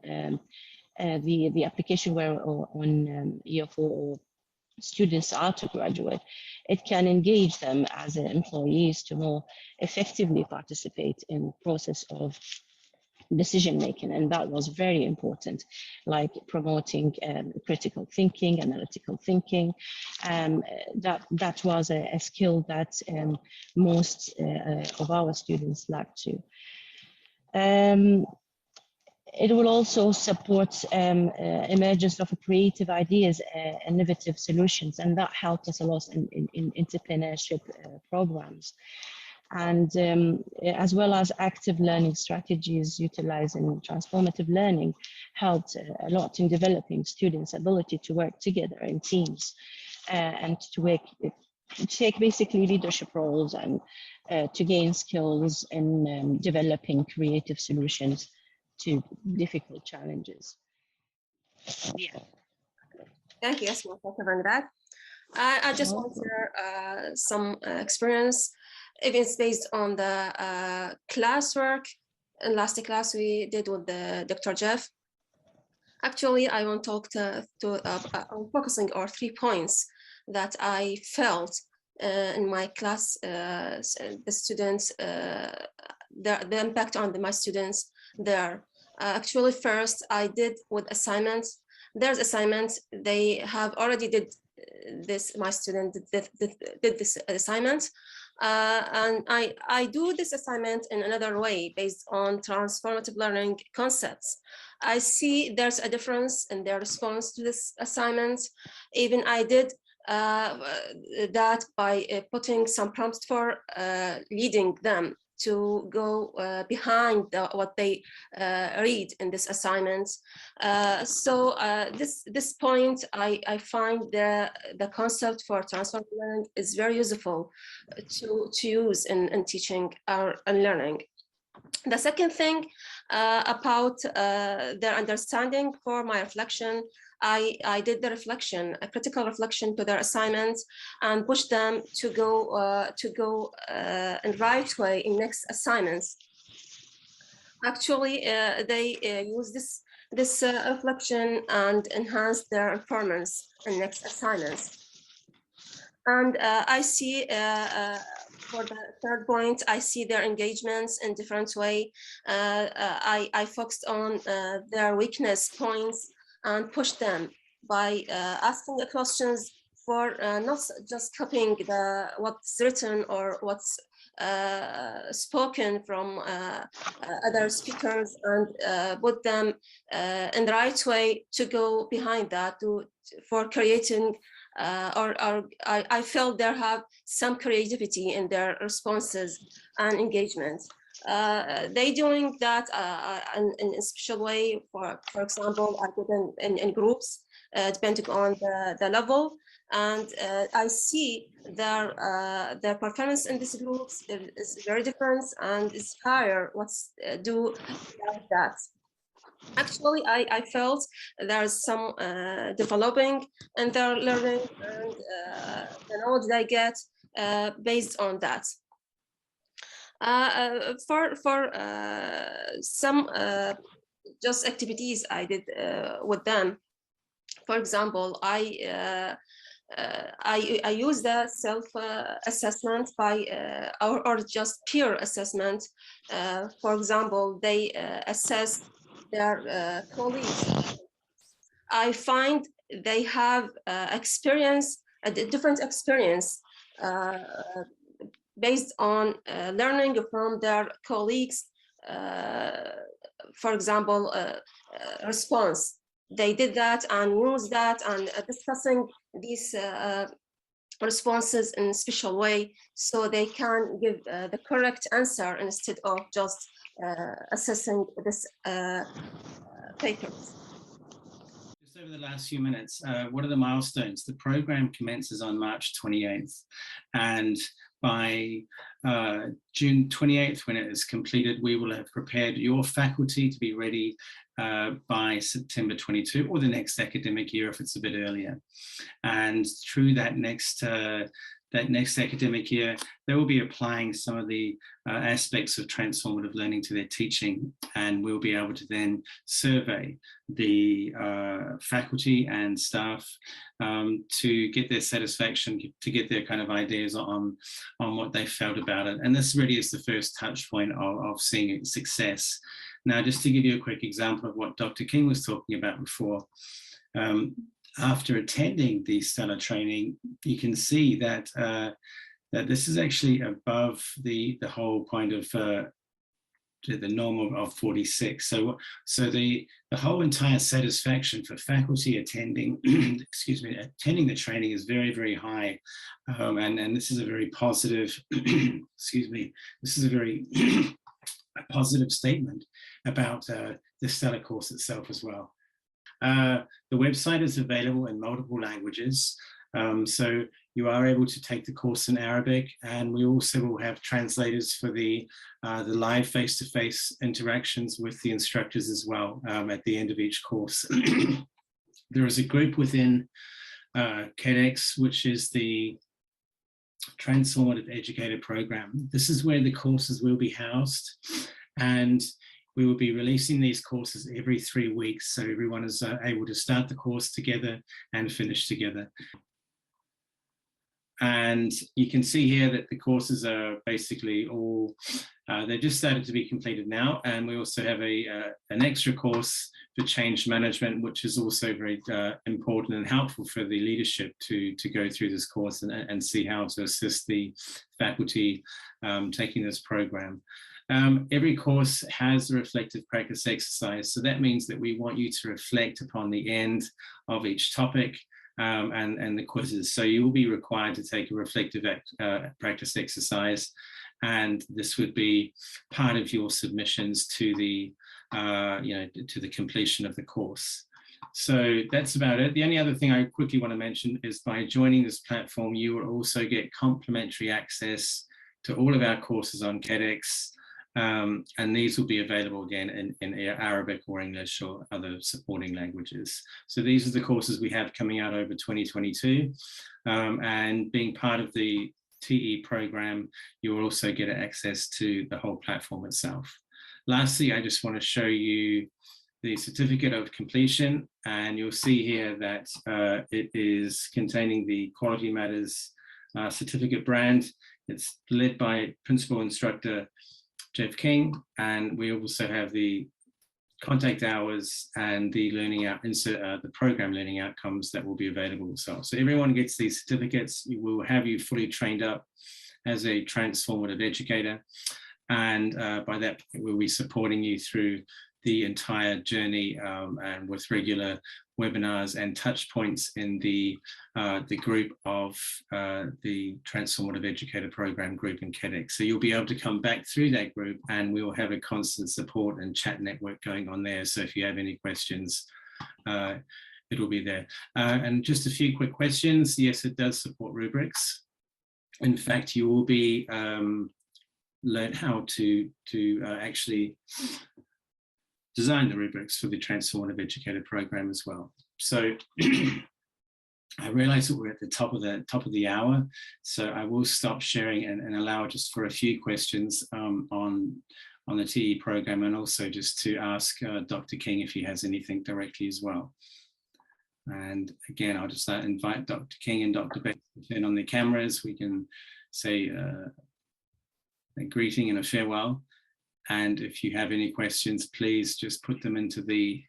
the application where on year 4 or students are to graduate, it can engage them as employees to more effectively participate in the process of decision making, and that was very important, like promoting critical thinking, analytical thinking. That was a skill that most of our students lacked to. It will also support emergence of creative ideas, innovative solutions, and that helped us a lot in entrepreneurship programs. And as well as active learning strategies utilizing transformative learning helped a lot in developing students' ability to work together in teams and to take basically leadership roles and to gain skills in developing creative solutions to difficult challenges. Yeah. Thank you, Asma, for covering that. I just want to share some experience, events based on the classwork. In last class we did with the Dr. Jeff. Actually, I want to talk I'm focusing on 3 points that I felt in my class, the students, the impact on my students there. Actually, first I did with assignments. There's assignments, they have already did this, my student did this assignment. And I do this assignment in another way based on transformative learning concepts. I see there's a difference in their response to this assignment. Even I did that by putting some prompts for leading them to go behind what they read in this assignment. So this point, I find the concept for transformative learning is very useful to use in teaching and learning. The second thing about their understanding for my reflection, I did the reflection, a critical reflection to their assignments, and pushed them to go in right way in next assignments. Actually, they use this reflection and enhance their performance in next assignments. And I see for the third point, I see their engagements in different way. I focused on their weakness points and pushed them by asking the questions for not just copying what's written or what's spoken from other speakers and put them in the right way, to go behind that for creating I felt there have some creativity in their responses and engagement. They doing that in a special way. For example, I did in groups depending on the level, and I see their performance in these groups is very different and is higher. What's do like that? Actually, I felt there's some developing in their learning and the knowledge they get based on that. For some just activities I did with them. For example, I use the self-assessment by or just peer assessment. For example, they assess their colleagues. I find they have a different experience based on learning from their colleagues. For example, response. They did that and used that and discussing these responses in a special way, so they can give the correct answer instead of just assessing this papers. Just over the last few minutes, what are the milestones? The program commences on March 28th, and by June 28th, when it is completed, we will have prepared your faculty to be ready by September 22, or the next academic year if it's a bit earlier. And through that next academic year, they will be applying some of the aspects of transformative learning to their teaching, and we'll be able to then survey the faculty and staff to get their satisfaction, to get their kind of ideas on what they felt about it. And this really is the first touch point of seeing success. Now, just to give you a quick example of what Dr. King was talking about before, after attending the Stellar training, you can see that that this is actually above the whole point of the norm of 46. So the whole entire satisfaction for faculty attending, excuse me, attending the training is very, very high, and this is a very positive, excuse me, this is a very a positive statement about the Stellar course itself as well. The website is available in multiple languages, so you are able to take the course in Arabic, and we also will have translators for the live face-to-face interactions with the instructors as well at the end of each course. There is a group within KEDx, which is the Transformative Educator Program. This is where the courses will be housed, and we will be releasing these courses every 3 weeks, so everyone is able to start the course together and finish together. And you can see here that the courses are basically all, they're just started to be completed now. And we also have an extra course for change management, which is also very important and helpful for the leadership to go through this course and see how to assist the faculty taking this program. Every course has a reflective practice exercise. So that means that we want you to reflect upon the end of each topic and the quizzes. So you will be required to take a reflective practice exercise, and this would be part of your submissions to the to the completion of the course. So that's about it. The only other thing I quickly want to mention is by joining this platform, you will also get complimentary access to all of our courses on KEDx. And these will be available again in Arabic or English or other supporting languages. So these are the courses we have coming out over 2022. And being part of the TE program, you will also get access to the whole platform itself. Lastly, I just want to show you the certificate of completion, and you'll see here that it is containing the Quality Matters certificate brand. It's led by Principal Instructor Jeff King, and we also have the contact hours and the the program learning outcomes that will be available as well. So everyone gets these certificates. We will have you fully trained up as a transformative educator. And by that point, we'll be supporting you through the entire journey and with regular webinars and touch points in the group of the Transformative Educator Program group in KEDX. So you'll be able to come back through that group and we will have a constant support and chat network going on there. So if you have any questions, it'll be there. And just a few quick questions. Yes, it does support rubrics. In fact, you will be learn how to actually design the rubrics for the Transformative Educator Program as well. So I realize that we're at the top of the hour, so I will stop sharing and allow just for a few questions on the TE program, and also just to ask Dr. King if he has anything directly as well. And again, I'll just invite Dr. King and Dr. Beck to turn on their cameras. We can say a greeting and a farewell. And if you have any questions, please just put them into the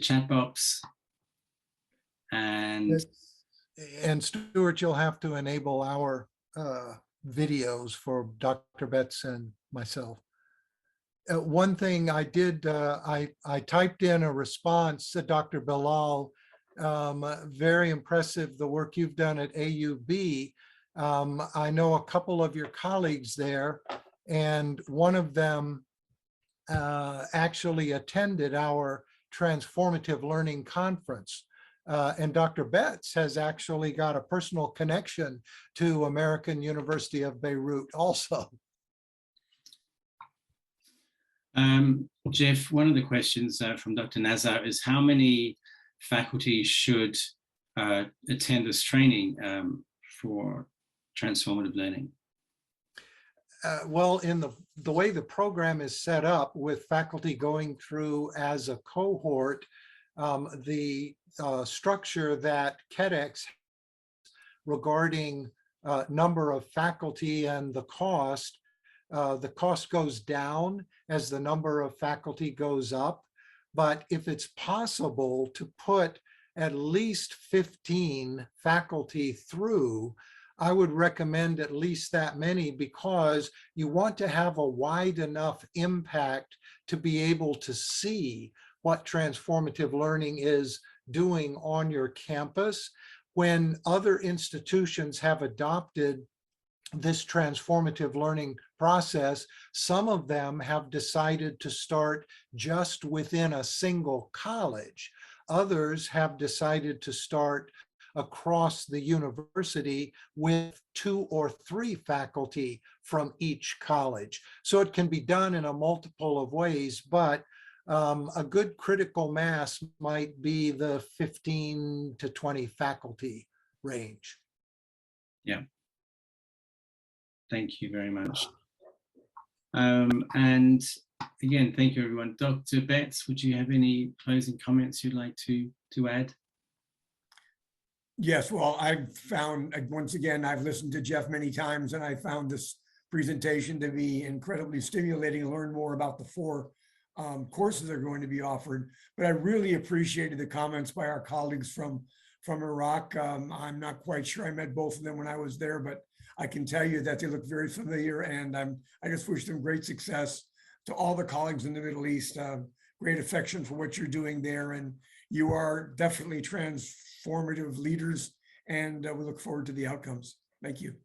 chat box. And Stuart, you'll have to enable our videos for Dr. Betts and myself. One thing I did, I typed in a response to Dr. Bilal. Very impressive, the work you've done at AUB. I know a couple of your colleagues there, and one of them actually attended our Transformative Learning Conference. And Dr. Betts has actually got a personal connection to American University of Beirut also. Jeff, one of the questions from Dr. Nazar is how many faculty should attend this training for transformative learning? Well, in the way the program is set up with faculty going through as a cohort, the structure that KEDX regarding number of faculty and the cost goes down as the number of faculty goes up. But if it's possible to put at least 15 faculty through, I would recommend at least that many, because you want to have a wide enough impact to be able to see what transformative learning is doing on your campus. When other institutions have adopted this transformative learning process, some of them have decided to start just within a single college. Others have decided to start across the university with 2 or 3 faculty from each college. So it can be done in a multiple of ways, but a good critical mass might be the 15 to 20 faculty range. Yeah. Thank you very much. And again, thank you, everyone. Dr. Betts, would you have any closing comments you'd like to add? Yes, well, I've found, once again, I've listened to Jeff many times, and I found this presentation to be incredibly stimulating, learn more about the 4 courses that are going to be offered. But I really appreciated the comments by our colleagues from Iraq. I'm not quite sure I met both of them when I was there, but I can tell you that they look very familiar, and I just wish them great success. To all the colleagues in the Middle East, great affection for what you're doing there, and you are definitely transformative leaders, and we look forward to the outcomes. Thank you.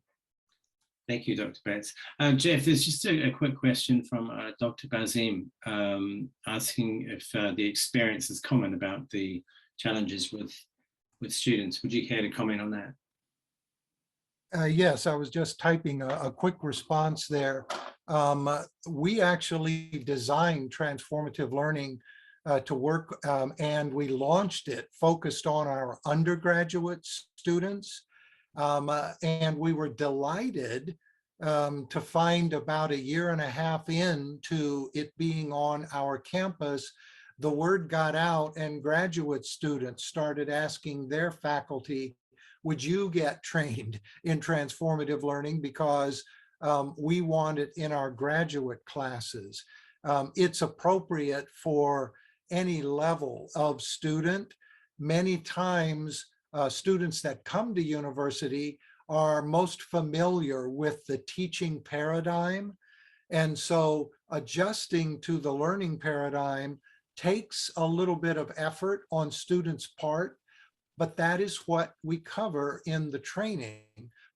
Thank you, Dr. Betts. Jeff, there's just a quick question from Dr. Bazim asking if the experience is common about the challenges with students. Would you care to comment on that? Yes, I was just typing a quick response there. We actually designed transformative learning to work, and we launched it focused on our undergraduate students. And we were delighted to find about 1.5 years into it being on our campus, the word got out and graduate students started asking their faculty, would you get trained in transformative learning, because we want it in our graduate classes. it's appropriate for any level of student. Many times, students that come to university are most familiar with the teaching paradigm. And so adjusting to the learning paradigm takes a little bit of effort on students' part, but that is what we cover in the training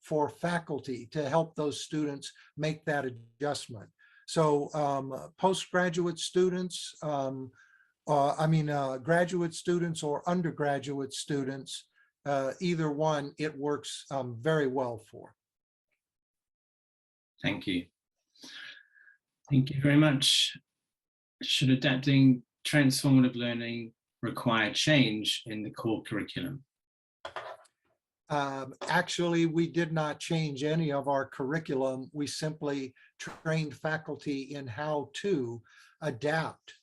for faculty to help those students make that adjustment. So postgraduate students, graduate students or undergraduate students, either one, it works very well for. Thank you. Thank you very much. Should adapting transformative learning require change in the core curriculum? Actually, we did not change any of our curriculum. We simply trained faculty in how to adapt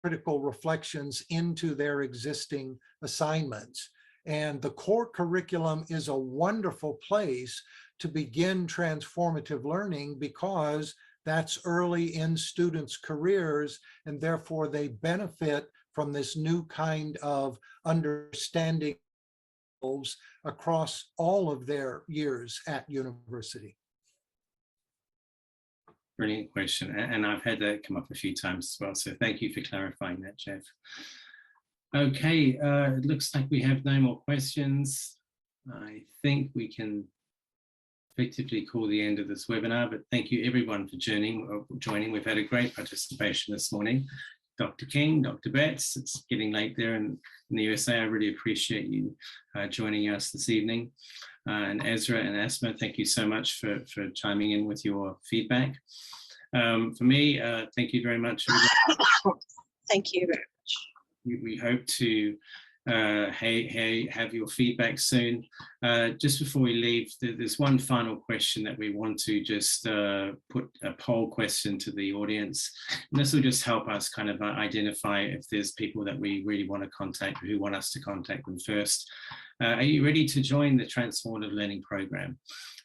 critical reflections into their existing assignments. And the core curriculum is a wonderful place to begin transformative learning because that's early in students' careers, and therefore they benefit from this new kind of understanding across all of their years at university. Brilliant question. And I've had that come up a few times as well. So thank you for clarifying that, Jeff. Okay, it looks like we have no more questions. I think we can effectively call the end of this webinar, but thank you everyone for joining. We've had a great participation this morning. Dr. King, Dr. Betts, it's getting late there in the USA. I really appreciate you joining us this evening. And Ezra and Asma, thank you so much for chiming in with your feedback. For me, thank you very much. Thank you very much. We hope to have your feedback soon. Just before we leave, there's one final question that we want to just put a poll question to the audience. And this will just help us kind of identify if there's people that we really want to contact, or who want us to contact them first. Are you ready to join the Transformative Learning Program?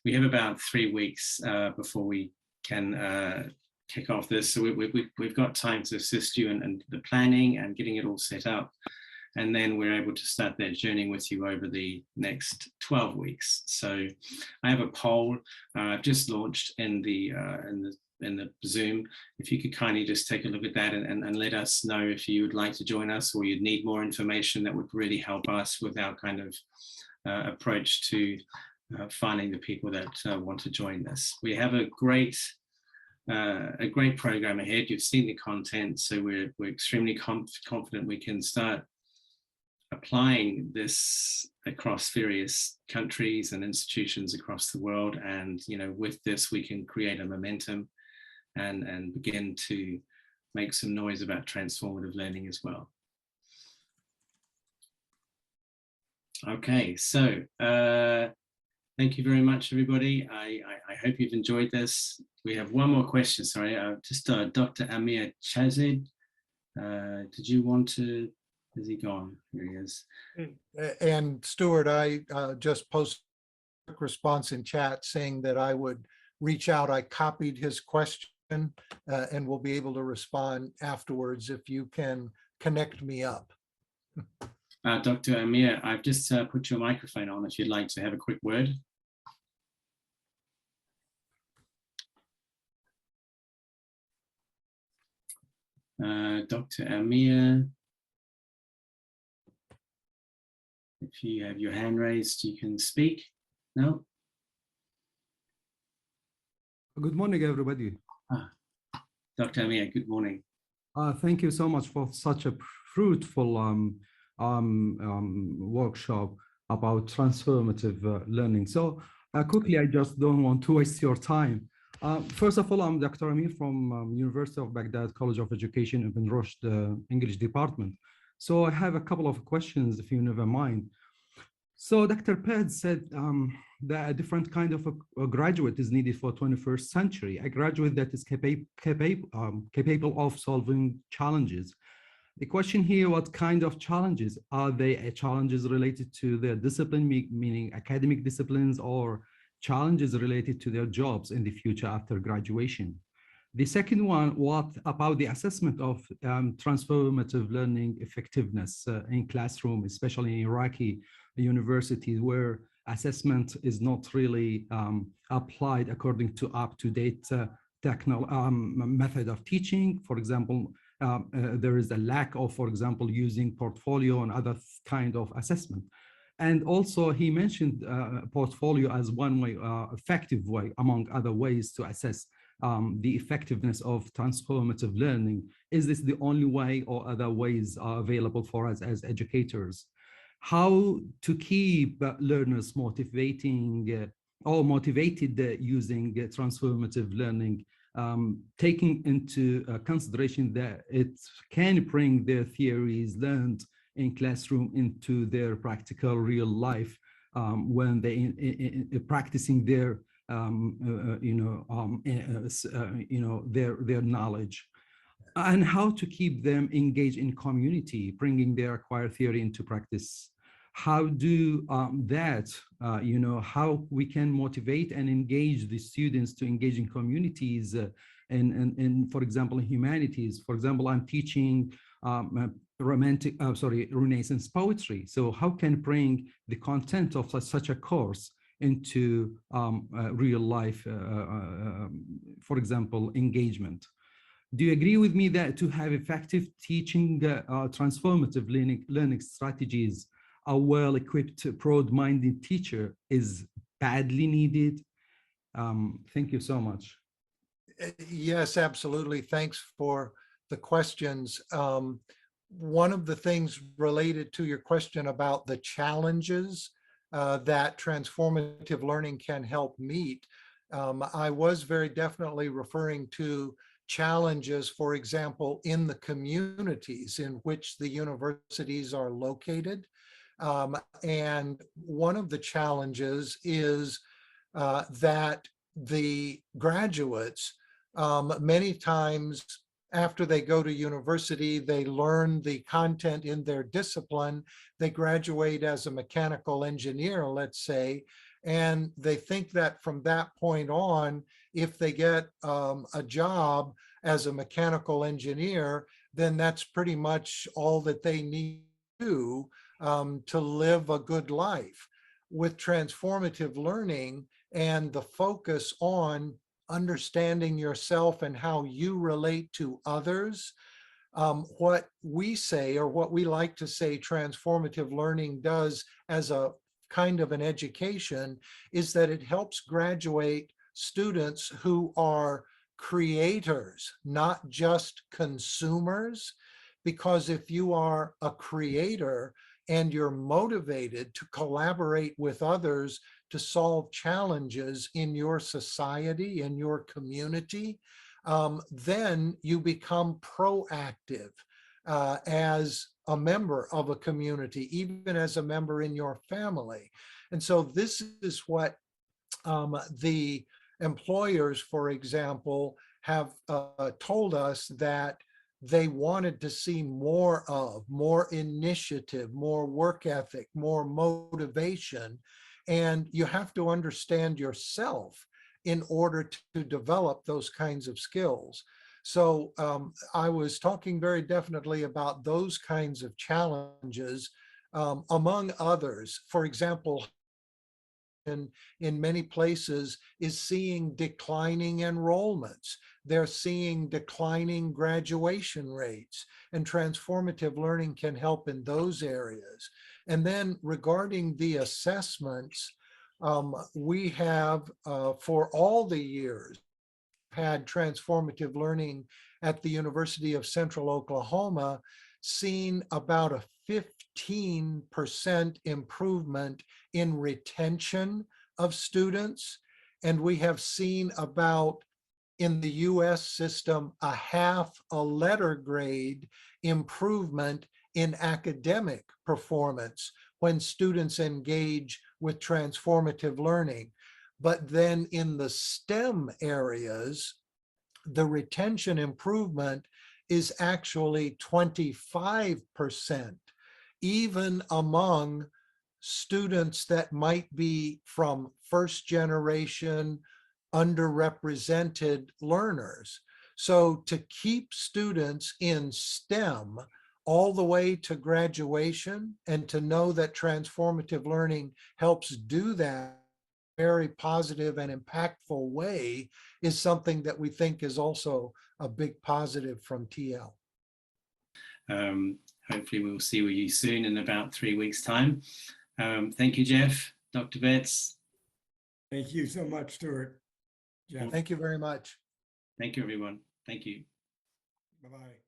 We have about 3 weeks before we can kick off this. So we've got time to assist you in the planning and getting it all set up. And then we're able to start that journey with you over the next 12 weeks. So I have a poll I've just launched in the Zoom. If you could kindly just take a look at that and let us know if you would like to join us or you'd need more information, that would really help us with our kind of approach to finding the people that want to join this. We have a great program ahead. You've seen the content, so we're extremely confident we can start applying this across various countries and institutions across the world. And with this, we can create a momentum and begin to make some noise about transformative learning as well. Okay, so thank you very much, everybody. I hope you've enjoyed this. We have one more question, sorry, just Dr. Amir Chazid. Did you want to? Is he gone? Here he is. And Stuart, I just posted a response in chat saying that I would reach out. I copied his question and will be able to respond afterwards if you can connect me up. Dr. Amir, I've just put your microphone on if you'd like to have a quick word. Dr. Amir, if you have your hand raised, you can speak. No? Good morning, everybody. Dr. Amir, good morning. Thank you so much for such a fruitful workshop about transformative learning. So quickly, I just don't want to waste your time. First of all, I'm Dr. Amir from University of Baghdad College of Education, Ibn Rushd English Department. So I have a couple of questions, if you never mind. So Dr. Ped said that a different kind of a graduate is needed for 21st century, a graduate that is capable of solving challenges. The question here, what kind of challenges? Are they challenges related to their discipline, meaning academic disciplines, or challenges related to their jobs in the future after graduation? The second one, what about the assessment of transformative learning effectiveness in classroom, especially in Iraqi universities, where assessment is not really applied according to up-to-date method of teaching. For example, there is a lack of, for example, using portfolio and other kind of assessment. And also he mentioned portfolio as one way, effective way, among other ways to assess the effectiveness of transformative learning. Is this the only way, or other ways are available for us as educators? How to keep learners motivated using transformative learning, taking into consideration that it can bring their theories learned in classroom into their practical real life when they practicing their their knowledge, and how to keep them engaged in community, bringing their acquired theory into practice. How do how we can motivate and engage the students to engage in communities and for example, in humanities. For example, I'm teaching Renaissance poetry. So how can bring the content of such a course into real life, for example, engagement? Do you agree with me that to have effective teaching transformative learning strategies, a well-equipped, broad-minded teacher is badly needed? Thank you so much. Yes, absolutely. Thanks for the questions. One of the things related to your question about the challenges that transformative learning can help meet, I was very definitely referring to challenges, for example, in the communities in which the universities are located. And one of the challenges is that the graduates, many times after they go to university, they learn the content in their discipline. They graduate as a mechanical engineer, let's say, and they think that from that point on, if they get a job as a mechanical engineer, then that's pretty much all that they need to do to live a good life. With transformative learning and the focus on understanding yourself and how you relate to others, what we say, or what we like to say transformative learning does as a kind of an education, is that it helps graduate students who are creators, not just consumers. Because if you are a creator and you're motivated to collaborate with others to solve challenges in your society, in your community, then you become proactive as a member of a community, even as a member in your family. And so this is what the employers, for example, have told us that they wanted to see more of, more initiative, more work ethic, more motivation. And you have to understand yourself in order to develop those kinds of skills. So I was talking very definitely about those kinds of challenges, among others. For example, in many places is seeing declining enrollments. They're seeing declining graduation rates, and transformative learning can help in those areas. And then regarding the assessments, we have for all the years had transformative learning at the University of Central Oklahoma, seen about a 15% improvement in retention of students. And we have seen about, in the US system, a half a letter grade improvement in academic performance when students engage with transformative learning. But then in the STEM areas, the retention improvement is actually 25%, even among students that might be from first generation underrepresented learners. So to keep students in STEM all the way to graduation, and to know that transformative learning helps do that very positive and impactful way, is something that we think is also a big positive from TL. Hopefully we'll see you soon in about 3 weeks' time. Thank you, Jeff, Dr. Betts. Thank you so much, Stuart. Jeff. Thank you very much. Thank you, everyone. Thank you. Bye-bye.